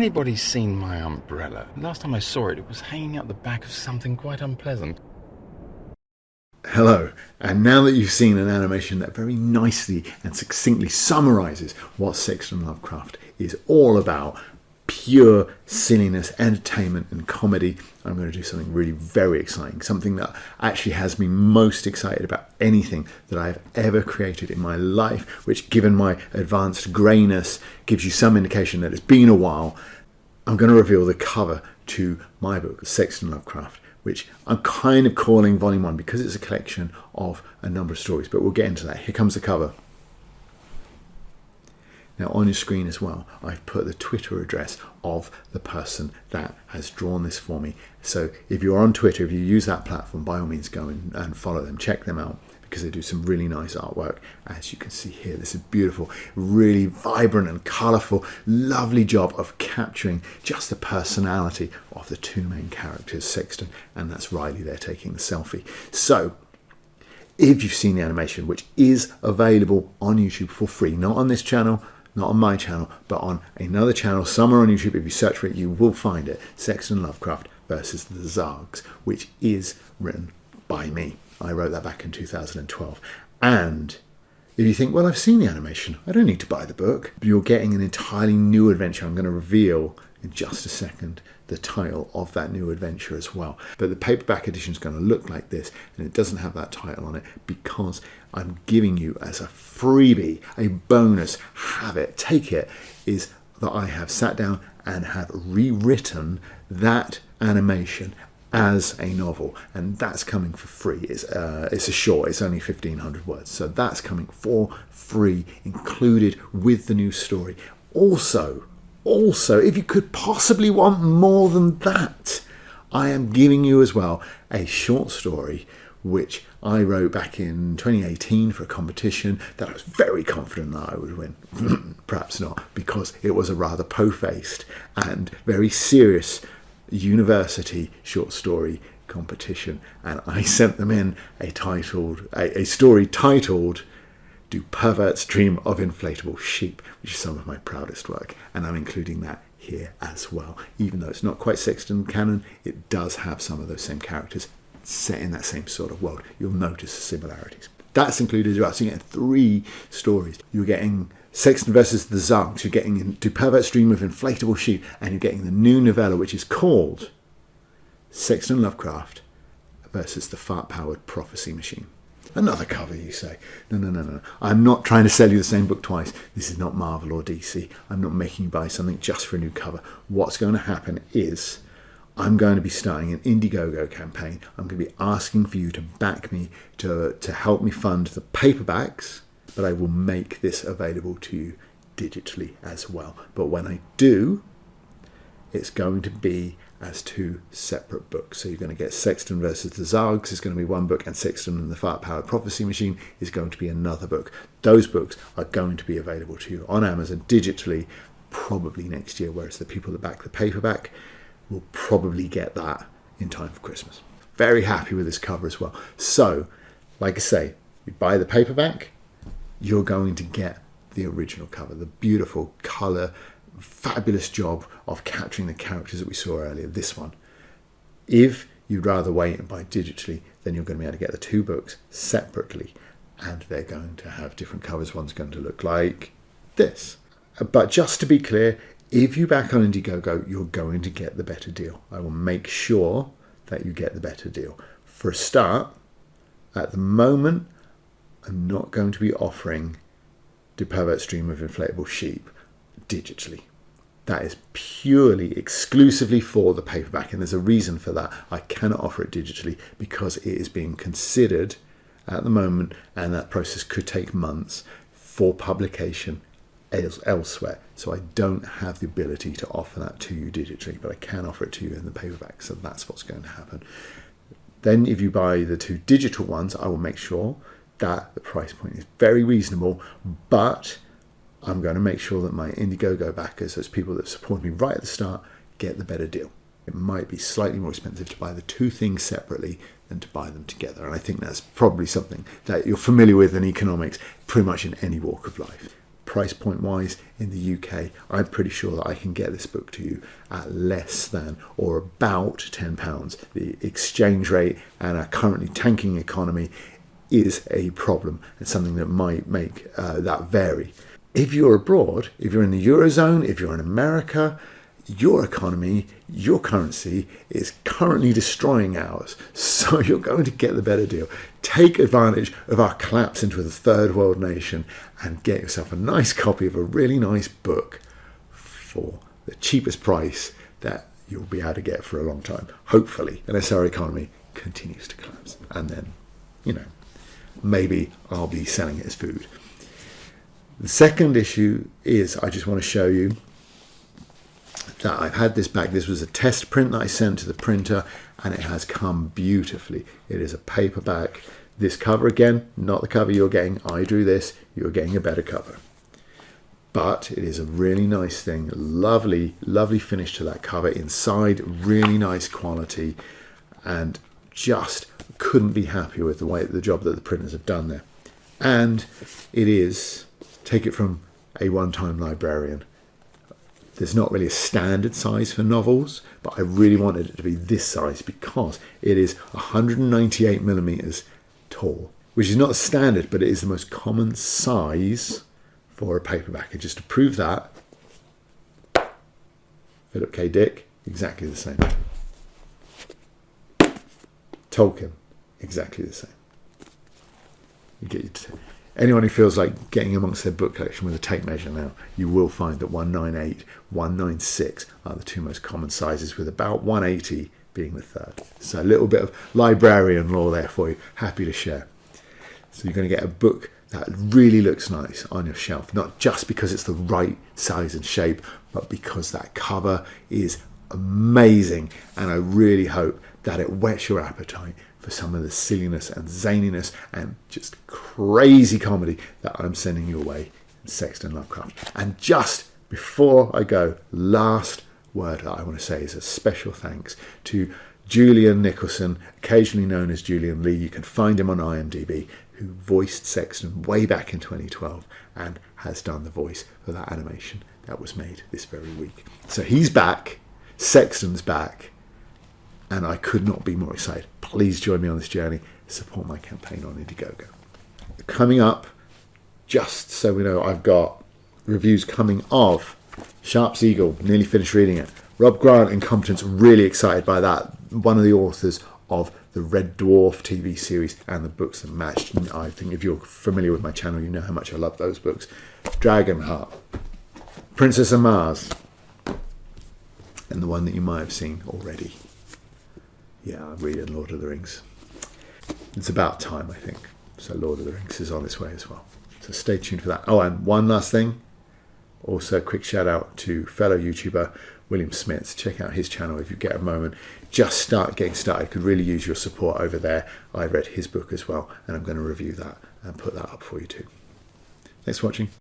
anybody seen my umbrella? Last time I saw it, it was hanging out the back of something quite unpleasant. Hello, and now that you've seen an animation that very nicely and succinctly summarises what Sexton Lovecraft is all about, pure silliness, entertainment and comedy, I'm going to do something really very exciting, something that actually has me most excited about anything that I've ever created in my life, which, given my advanced greyness, gives you some indication that it's been a while. I'm going to reveal the cover to my book, Sexton Lovecraft, which I'm kind of calling Volume 1 because it's a collection of a number of stories, but we'll get into that. Here comes the cover. Now on your screen as well, I've put the Twitter address of the person that has drawn this for me. So if you're on Twitter, if you use that platform, by all means go and follow them, check them out, because they do some really nice artwork. As you can see here, this is beautiful, really vibrant and colourful, lovely job of capturing just the personality of the two main characters, Sexton, and that's Riley there taking the selfie. So if you've seen the animation, which is available on YouTube for free, not on this channel, not on my channel, but on another channel somewhere on YouTube, if you search for it, you will find it, Sexton Lovecraft versus the Zargs, which is written by me. I wrote that back in 2012. And if you think, well, I've seen the animation, I don't need to buy the book, you're getting an entirely new adventure. I'm going to reveal in just a second the title of that new adventure as well. But the paperback edition is going to look like this, and it doesn't have that title on it because I'm giving you as a freebie, a bonus, have it, take it, is that I have sat down and have rewritten that animation as a novel, and that's coming for free. It's a short, it's only 1,500 words, so that's coming for free, included with the new story. Also, if you could possibly want more than that, I am giving you as well a short story which I wrote back in 2018 for a competition that I was very confident that I would win. Perhaps not, because it was a rather po-faced and very serious university short story competition, and I sent them in a story titled "Do Perverts Dream of Inflatable Sheep," which is some of my proudest work, and I'm including that here as well. Even though it's not quite Sexton canon, it does have some of those same characters set in that same sort of world. You'll notice the similarities. That's included as well. So you're getting 3 stories. You're getting Sexton versus the Zargs, you're getting Do Perverts Dream of Inflatable Sheep, and you're getting the new novella, which is called Sexton Lovecraft versus the Fart-Powered Prophecy Machine. Another cover, you say. No. I'm not trying to sell you the same book twice. This is not Marvel or DC. I'm not making you buy something just for a new cover. What's going to happen is I'm going to be starting an Indiegogo campaign. I'm going to be asking for you to back me, to help me fund the paperbacks, but I will make this available to you digitally as well. But when I do, it's going to be as 2 separate books. So you're going to get Sexton versus the Zargs is going to be one book, and Sexton and the Fart-Powered Prophecy Machine is going to be another book. Those books are going to be available to you on Amazon digitally probably next year, whereas the people that back the paperback will probably get that in time for Christmas. Very happy with this cover as well. So, like I say, you buy the paperback, you're going to get the original cover, the beautiful colour, fabulous job of capturing the characters that we saw earlier, this one. If you'd rather wait and buy digitally, then you're going to be able to get the 2 books separately, and they're going to have different covers. One's going to look like this. But just to be clear, if you back on Indiegogo, you're going to get the better deal. I will make sure that you get the better deal. For a start, at the moment, I'm not going to be offering Do Perverts Dream of Inflatable Sheep digitally. That is purely, exclusively for the paperback, and there's a reason for that. I cannot offer it digitally because it is being considered at the moment, and that process could take months, for publication elsewhere. So I don't have the ability to offer that to you digitally, but I can offer it to you in the paperback. So that's what's going to happen. Then if you buy the 2 digital ones, I will make sure that the price point is very reasonable, but I'm going to make sure that my Indiegogo backers, those people that support me right at the start, get the better deal. It might be slightly more expensive to buy the 2 things separately than to buy them together. And I think that's probably something that you're familiar with in economics, pretty much in any walk of life. price point wise in the UK, I'm pretty sure that I can get this book to you at less than or about £10. The exchange rate and our currently tanking economy is a problem and something that might make that vary. If you're abroad, if you're in the Eurozone, if you're in America, your economy, your currency is currently destroying ours. So you're going to get the better deal. Take advantage of our collapse into a third world nation and get yourself a nice copy of a really nice book for the cheapest price that you'll be able to get for a long time. Hopefully, unless our economy continues to collapse. And then, maybe I'll be selling it as food. The second issue is I just want to show you that I've had this back. This was a test print that I sent to the printer and it has come beautifully. It is a paperback. This cover again, not the cover you're getting. I drew this. You're getting a better cover. But it is a really nice thing. Lovely, lovely finish to that cover. Inside, really nice quality. And just couldn't be happier with the job that the printers have done there. And it is, take it from a one-time librarian, there's not really a standard size for novels, but I really wanted it to be this size because it is 198 millimeters tall, which is not standard, but it is the most common size for a paperback. And just to prove that, Philip K. Dick, exactly the same. Tolkien, exactly the same. You get anyone who feels like getting amongst their book collection with a tape measure now, you will find that 198, 196 are the two most common sizes, with about 180 being the third. So a little bit of librarian lore there for you. Happy to share. So you're going to get a book that really looks nice on your shelf, not just because it's the right size and shape, but because that cover is amazing. And I really hope that it whets your appetite for some of the silliness and zaniness and just crazy comedy that I'm sending you away in Sexton Lovecraft. And just before I go, last word that I want to say is a special thanks to Julian Nicholson, occasionally known as Julian Lee. You can find him on IMDb, who voiced Sexton way back in 2012 and has done the voice for that animation that was made this very week. So he's back, Sexton's back, and I could not be more excited. Please join me on this journey. Support my campaign on Indiegogo. Coming up, just so we know, I've got reviews coming of Sharp's Eagle. Nearly finished reading it. Rob Grant, Incompetence, really excited by that. One of the authors of the Red Dwarf TV series and the books that matched. And I think if you're familiar with my channel, you know how much I love those books. Dragonheart, Princess of Mars, and the one that you might have seen already. Yeah, I'm reading Lord of the Rings. It's about time, I think. So Lord of the Rings is on its way as well. So stay tuned for that. Oh, and one last thing. Also, a quick shout out to fellow YouTuber William Smith. Check out his channel if you get a moment. Just getting started. Could really use your support over there. I read his book as well, and I'm going to review that and put that up for you too. Thanks for watching.